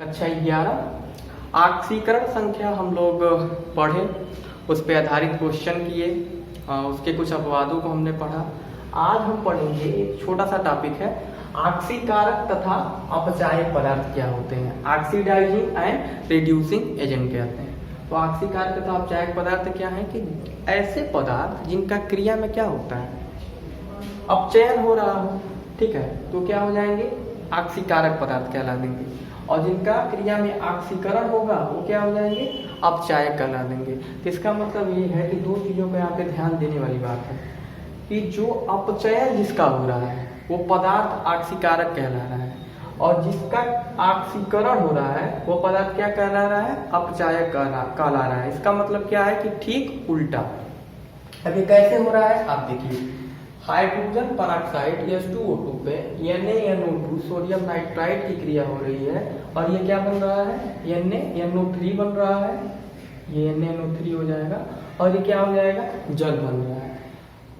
कक्षा 11 आक्सीकरण संख्या हम लोग पढ़े, उस पर आधारित क्वेश्चन किए, उसके कुछ अपवादों को हमने पढ़ा। आज हम पढ़ेंगे एक छोटा सा टॉपिक है, आक्सीकारक तथा अपचायक पदार्थ क्या होते हैं। ऑक्सीडाइजिंग एंड रिड्यूसिंग एजेंट कहते हैं। तो आक्सीकारक तथा अपचायक पदार्थ क्या है कि ऐसे पदार्थ जिनका क्रिया में क्या होता है, अपचयन हो रहा हो, ठीक है, तो क्या हो जाएंगे, आक्सीकारक पदार्थ कहला देंगे। और जिनका क्रिया में ऑक्सीकरण होगा वो क्या हो जाएंगे, अपचायक कहला देंगे। तो इसका मतलब ये है कि दो चीजों पे यहाँ पे ध्यान देने वाली बात है कि जो अपचयन जिसका हो रहा है वो पदार्थ आक्सीकारक कहला रहा है, और जिसका ऑक्सीकरण हो रहा है वो पदार्थ क्या कहला रहा है, अपचायक कहला रहा है। इसका मतलब क्या है कि ठीक उल्टा। अब ये कैसे हो रहा है आप देखिए, हाइड्रोजन परऑक्साइड H2O2 पे NaNO2 सोडियम नाइट्राइड की क्रिया हो रही है, और ये क्या बन रहा है, NaNO3 बन रहा है, ये NaNO3 हो जाएगा, और ये क्या हो जाएगा, जल बन रहा है।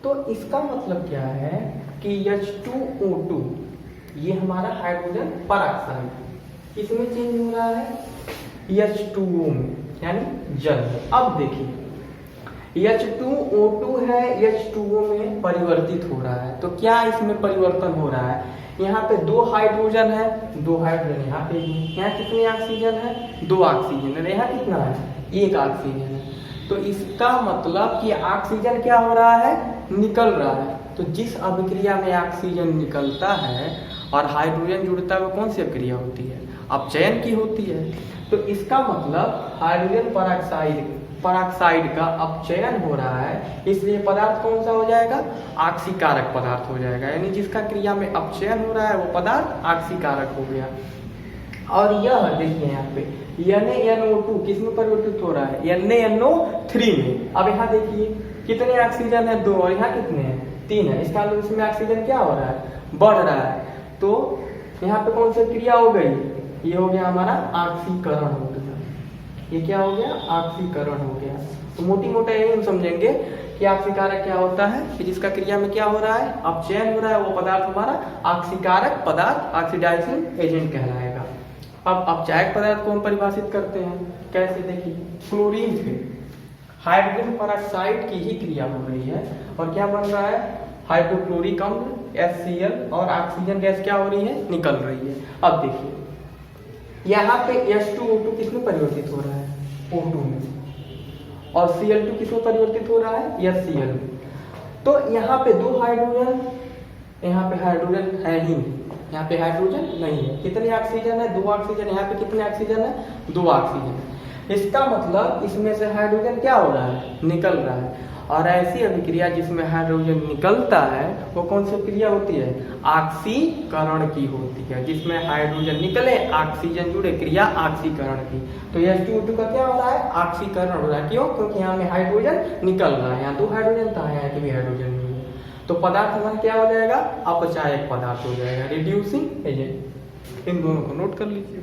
तो इसका मतलब क्या है कि H2O2 ये हमारा हाइड्रोजन परऑक्साइड इसमें चेंज हो रहा है H2O में, यानी जल। अब देखिए H2O2 है H2O में परिवर्तित हो रहा है, तो क्या इसमें परिवर्तन हो रहा है, यहाँ पे दो हाइड्रोजन है, दो हाइड्रोजन यहाँ पे, यहाँ कितने ऑक्सीजन है, दो ऑक्सीजन है, यहाँ कितना है, एक ऑक्सीजन है। तो इसका मतलब कि ऑक्सीजन क्या हो रहा है, निकल रहा है। तो जिस अभिक्रिया में ऑक्सीजन निकलता है और हाइड्रोजन जुड़ता है वो कौन सी अभिक्रिया होती है, अपचयन की होती है। तो इसका मतलब हाइड्रोजन परऑक्साइड का अपचयन हो रहा है, इसलिए पदार्थ कौन सा हो जाएगा, आक्सीकारक पदार्थ हो जाएगा। यानी जिसका क्रिया में अपचयन हो रहा है वो पदार्थ आक्सीकारक हो गया। और यह देखिए यहाँ पे NaNO2 किस में परिवर्तित हो रहा है, NaNO3 में। अब यहाँ देखिए कितने ऑक्सीजन है, दो, और यहाँ कितने हैं, तीन है। इसका मतलब इसमें ऑक्सीजन क्या हो रहा है, बढ़ रहा है। तो यहाँ पे कौन सी क्रिया हो गई, ये हो गया हमारा ऑक्सीकरण हो गया। ये क्या हो गया, ऑक्सीकरण हो गया। तो मोटी मोटा यही हम समझेंगे कि ऑक्सीकारक क्या होता है कि जिसका क्रिया में क्या हो रहा है, अपचयन हो रहा है, वो पदार्थ हमारा ऑक्सीकारक पदार्थ, ऑक्सीडाइजिंग एजेंट कहलाएगा। अब अपचायक पदार्थ को हम परिभाषित करते हैं, कैसे देखिए, क्लोरीन से हाइड्रोजन परऑक्साइड की ही क्रिया हो रही है, और क्या बन रहा है, हाइड्रोक्लोरिक अम्ल HCl, और ऑक्सीजन गैस क्या हो रही है, निकल रही है। अब देखिए यहाँ पे H2O2 किसमें परिवर्तित हो रहा है, O2 में, और Cl2 किसमें परिवर्तित हो रहा है, HCl में। तो यहाँ पे दो हाइड्रोजन, यहाँ पे हाइड्रोजन है ही नहीं, यहाँ पे हाइड्रोजन नहीं है। कितने ऑक्सीजन है, दो ऑक्सीजन। यहाँ पे कितने ऑक्सीजन है, दो ऑक्सीजन। इसका मतलब इसमें से हाइड्रोजन क्या हो रहा है, निकल रहा है। और ऐसी अभिक्रिया जिसमें हाइड्रोजन निकलता है वो कौन सी क्रिया होती है, ऑक्सीकरण की होती है। जिसमें हाइड्रोजन निकले, ऑक्सीजन जुड़े, क्रिया ऑक्सीकरण की। तो H2O2 का क्या हो रहा है, ऑक्सीकरण हो रहा है। क्यों, क्योंकि यहाँ में हाइड्रोजन निकल रहा है, यहाँ दो हाइड्रोजन था, यहाँ भी हाइड्रोजन नहीं है। तो पदार्थ हमारा क्या हो जाएगा, अपचायक पदार्थ हो जाएगा, रिड्यूसिंग एजेंट। इन दोनों को नोट कर लीजिए।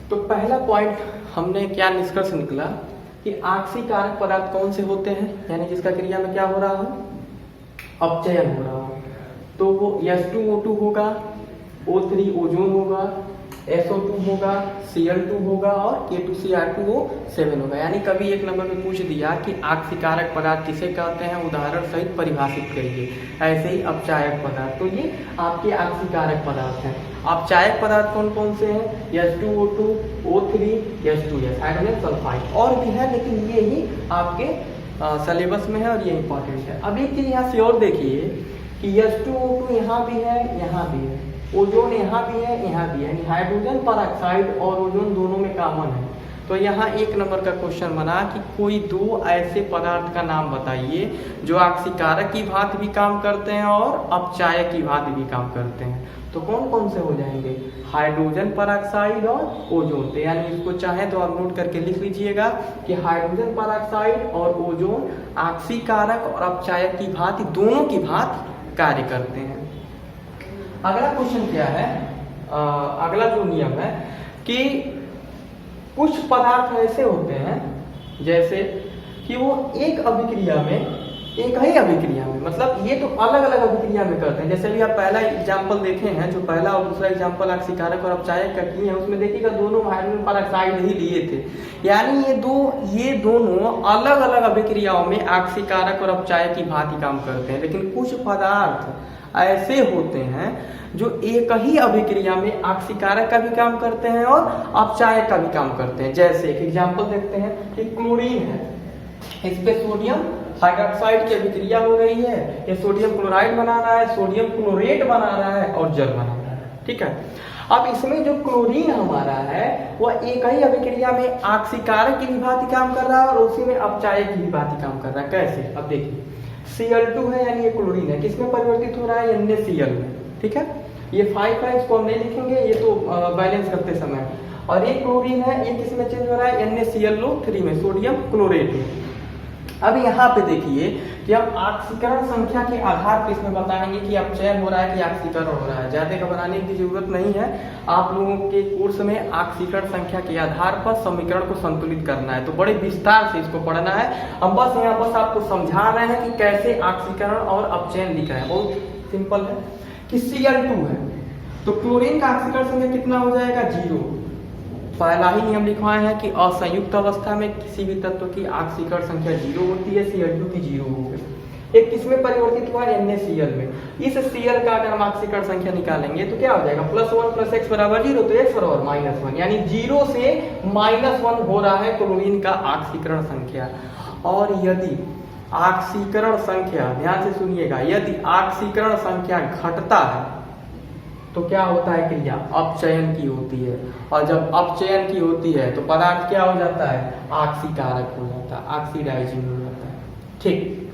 तो पहला पॉइंट हमने क्या निष्कर्ष निकला कि आक्सीकारक पदार्थ कौन से होते हैं, यानी जिसका क्रिया में क्या हो रहा है, अपचयन हो रहा हो। तो वो H2O2 होगा, O3 ओजोन होगा, SO2 होगा, Cl2 होगा, और K2Cr2O7 होगा। यानी कभी एक नंबर में पूछ दिया कि आक्सीकारक पदार्थ किसे कहते हैं, उदाहरण सहित परिभाषित करिए। ऐसे ही अपचायक पदार्थ, तो ये आपके आक्सीकारक पदार्थ हैं। अपचायक पदार्थ कौन कौन से हैं, H2O2, O3, H2S, hydrogen sulphide. और भी है, लेकिन ये ही आपके सिलेबस में है और ये इंपॉर्टेंट है। अब एक चीज यहाँ से और देखिए कि H2O2 यहाँ भी है, यहाँ भी है, ओजोन यहाँ भी है, यहाँ भी है, यानी हाइड्रोजन परऑक्साइड और ओजोन दोनों में कॉमन है। तो यहाँ एक नंबर का क्वेश्चन बना कि कोई दो ऐसे पदार्थ का नाम बताइए जो आक्सीकारक की भांति भी काम करते हैं और अपचायक की भांति भी काम करते हैं। तो कौन कौन से हो जाएंगे, हाइड्रोजन परऑक्साइड और ओजोन। तो यानी इसको चाहे तो आप नोट करके लिख लीजिएगा कि हाइड्रोजन परऑक्साइड और ओजोन आक्सीकारक और अपचायक की भांति, दोनों की भांति कार्य करते हैं। अगला क्वेश्चन क्या है, अगला जो नियम है कि कुछ पदार्थ ऐसे होते हैं जैसे कि वो एक अभिक्रिया में एक ही अभिक्रिया में, मतलब ये तो अलग अलग अभिक्रिया में करते हैं। जैसे भी आप पहला एग्जाम्पल देखे हैं, जो पहला और दूसरा एग्जाम्पल ऑक्सीकारक और अपचायक का किए हैं, उसमें देखिएगा दोनों हाइड्रोजन पेरोक्साइड ही लिए थे। यानी ये दोनों अलग अलग अभिक्रियाओं में ऑक्सीकारक और अपचायक की भांति काम करते हैं। लेकिन कुछ पदार्थ ऐसे होते हैं जो एक ही अभिक्रिया में ऑक्सीकारक का भी काम करते हैं और अपचायक का भी काम करते हैं। जैसे एक एग्जाम्पल देखते हैं कि क्लोरीन है, इस पे सोडियम हाइड्रोक्साइड की अभिक्रिया हो रही है, ये सोडियम क्लोराइड बना रहा है, सोडियम क्लोरेट बना रहा है और जल बना रहा है। ठीक है, अब इसमें जो क्लोरीन हमारा है वह एक ही अभिक्रिया में ऑक्सीकारक की भी भांति काम कर रहा है और उसी में अपचायक की भी भांति काम कर रहा है। कैसे? अब देखिए, Cl2 है यानी ये क्लोरीन है, किसमें परिवर्तित हो रहा है? NaCl में। ठीक है, ये 5 है, इसको हम नहीं लिखेंगे, ये तो बैलेंस करते समय। और ये क्लोरीन है, ये किसमें चेंज हो रहा है? NaClO3 में, सोडियम क्लोरेट में। अब यहाँ पे देखिए कि हम ऑक्सीकरण संख्या के आधार पर इसमें बताएंगे कि अपचयन हो रहा है कि ऑक्सीकरण हो रहा है। ज्यादा घबराने की जरूरत नहीं है, आप लोगों के कोर्स में ऑक्सीकरण संख्या के आधार पर समीकरण को संतुलित करना है, तो बड़े विस्तार से इसको पढ़ना है। हम बस यहाँ बस आपको समझा रहे हैं कि कैसे ऑक्सीकरण और अपचयन लिखा है। बहुत सिंपल है कि Cl2 है तो क्लोरीन का ऑक्सीकरण संख्या कितना हो जाएगा? 0। पहला ही नियम लिखवाए हैं कि असंयुक्त अवस्था में किसी भी तत्व की ऑक्सीकरण संख्या 0 होती है, Cl2 की 0 हो गई। एक किसमें परिवर्तित हुआ? NaCl में। इस Cl का अगर हम ऑक्सीकरण संख्या निकालेंगे तो क्या हो जाएगा? +1 + x = 0, तो x बराबर -1, यानी 0 से -1 हो रहा है क्लोरीन का ऑक्सीकरण संख्या। और यदि ऑक्सीकरण संख्या, ध्यान से सुनिएगा, यदि ऑक्सीकरण संख्या घटता है तो क्या होता है? क्रिया अपचयन की होती है, और जब अपचयन की होती है तो पदार्थ क्या हो जाता है? ऑक्सीकारक हो जाता है, ऑक्सीडाइजिंग हो जाता है। ठीक,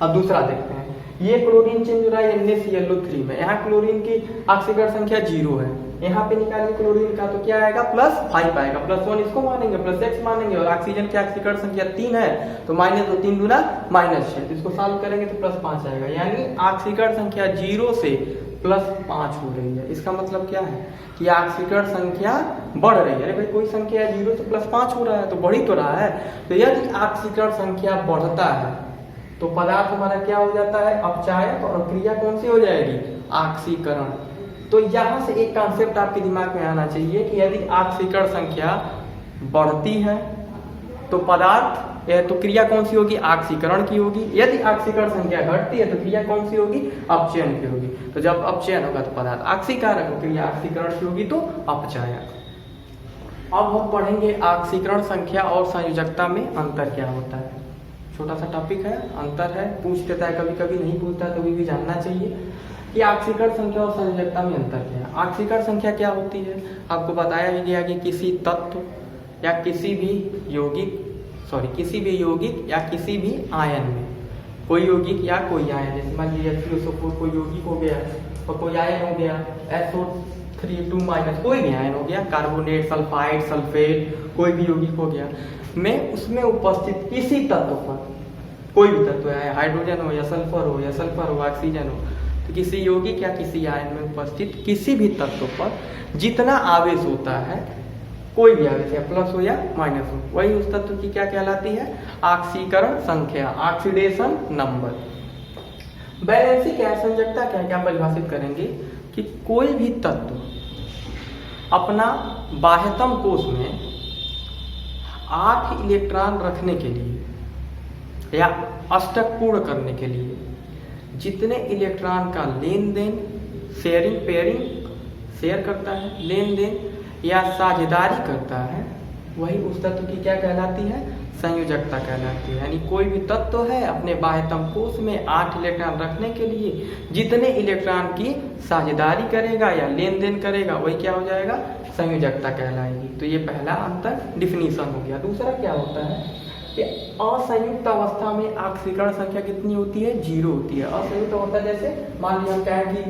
अब दूसरा देखते हैं। ये क्लोरीन चेंज हो रहा है NaClO3 में, यहाँ क्लोरीन की ऑक्सीकरण संख्या 0 है, यहाँ पे निकालिए क्लोरीन का तो क्या आएगा? +5 आएगा, +1 इसको मानेंगे, +x मानेंगे, और ऑक्सीजन की ऑक्सीकरण संख्या 3 है तो -2 3 दूना -6, तो इसको सॉल्व करेंगे तो +5 आएगा। यानी ऑक्सीकरण संख्या 0 से +5 हो रही है। इसका मतलब क्या है कि ऑक्सीकरण संख्या बढ़ रही है। अरे भाई, कोई संख्या 0 से +5 हो रहा है तो बढ़ ही तो रहा है। तो यदि ऑक्सीकरण संख्या बढ़ता है तो पदार्थ हमारा क्या हो जाता है? अपचायक, और क्रिया कौन सी हो जाएगी? ऑक्सीकरण। तो यहाँ से एक कॉन्सेप्ट आपके दिमाग में आना चाहिए कि यदि ऑक्सीकरण संख्या बढ़ती है तो पदार्थ तो क्रिया कौन सी होगी? ऑक्सीकरण की होगी। यदि ऑक्सीकरण संख्या घटती है तो क्रिया कौन सी होगी? अपचयन की होगी। तो जब अपचयन होगा तो पदार्थ ऑक्सीकारक हो, क्रिया ऑक्सीकरण की होगी तो अपचायक। अब हम पढ़ेंगे ऑक्सीकरण संख्या और संयोजकता में अंतर क्या होता है। छोटा सा टॉपिक है, अंतर है, पूछ देता है कभी कभी, नहीं पूछता तो भी जानना चाहिए कि ऑक्सीकरण संख्या और संयोजकता में अंतर क्या है। ऑक्सीकरण संख्या क्या होती है? आपको बताया ही गया कि किसी तत्व या किसी भी यौगिक या किसी भी आयन में, कोई यौगिक या कोई आयन, जैसे मान लीजिए H2SO4 कोई यौगिक हो गया और कोई आयन हो गया SO3 2- कोई भी आयन हो गया, कार्बोनेट, सल्फाइड, सल्फेट, कोई भी यौगिक हो गया, में उसमें उपस्थित किसी तत्व पर, कोई भी तत्व है, हाइड्रोजन हो या सल्फर हो ऑक्सीजन हो, तो किसी यौगिक या किसी आयन में उपस्थित किसी भी तत्व पर जितना आवेश होता है, कोई भी आवेश या प्लस हो या माइनस हो, वही उस तत्व की क्या कहलाती है? ऑक्सीकरण संख्या, ऑक्सीडेशन नंबर। बैलेंसी क्या है? संयोजकता क्या है? क्या परिभाषित करेंगे कि कोई भी तत्व अपना बाह्यतम कोश में 8 इलेक्ट्रॉन रखने के लिए या अष्टक पूर्ण करने के लिए जितने इलेक्ट्रॉन का लेन देन, शेयर करता है, लेन देन या साझेदारी करता है, वही उस तत्व की क्या कहलाती है? संयोजकता कहलाती है। यानी कोई भी तत्व है अपने बाह्यतम कोश में 8 इलेक्ट्रॉन रखने के लिए जितने इलेक्ट्रॉन की साझेदारी करेगा या लेन देन करेगा, वही क्या हो जाएगा? संयोजकता कहलाएगी। तो ये पहला अंतर डिफिनीशन हो गया। दूसरा क्या होता है कि असंयुक्त अवस्था में ऑक्सीकरण संख्या कितनी होती है? 0 होती है। असंयुक्त अवस्था जैसे मान लीजिए हम कहें कि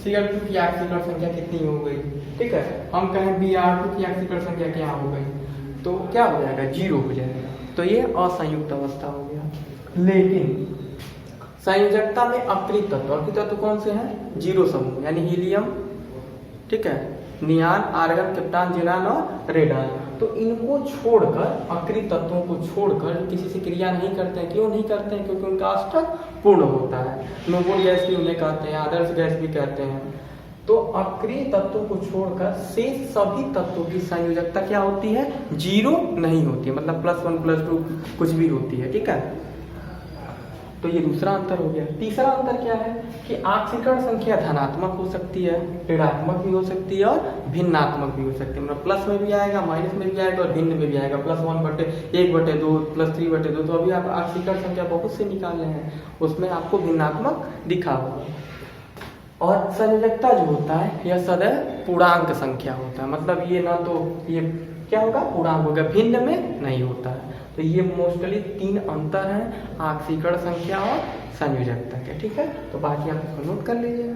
Cl2 की ऑक्सीकरण संख्या कितनी हो गई, ठीक है, हम कहें Br2 की ऑक्सीकरण संख्या क्या हो गई, तो क्या हो जाएगा? 0 हो जाएगा। तो ये असंयुक्त अवस्था हो गया। लेकिन संयोजकता में अक्रिय तत्व कौन से हैं? 0 समूह, यानी हीलियम, ठीक है, नियान, आर्गन, क्रिप्टॉन, ज़ीनान और रेडान। तो इनको छोड़कर, अक्रिय तत्वों को छोड़कर किसी से क्रिया नहीं करते हैं। क्यों नहीं करते हैं? क्योंकि उनका अष्टक पूर्ण होता है। नोबल गैस भी उन्हें कहते हैं, आदर्श गैस भी कहते हैं। तो अक्रिय तत्वों को छोड़कर शेष सभी तत्वों की संयोजकता क्या होती है? 0 नहीं होती है, मतलब +1 +2 कुछ भी होती है। ठीक है, तो ये दूसरा अंतर हो गया। तीसरा अंतर क्या है कि ऑक्सीकरण संख्या धनात्मक हो सकती है, ऋणात्मक भी हो सकती है और भिन्नात्मक भी हो सकती है। मतलब प्लस में भी आएगा, माइनस में भी आएगा और भिन्न में भी आएगा। +1/1/2 +3/2। तो अभी आप ऑक्सीकरण संख्या बहुत से निकाल रहे हैं, उसमें आपको भिन्नात्मक दिखा होगा। और संयोजकता जो होता है यह सदैव पूर्णांक संख्या होता है। मतलब ये ना तो ये क्या होगा? पूर्णांक होगा, भिन्न में नहीं होता है। तो ये मोस्टली 3 अंतर हैं ऑक्सीकरण संख्या और संयोजकता के। ठीक है, तो बाकी आप इसको नोट कर लीजिएगा।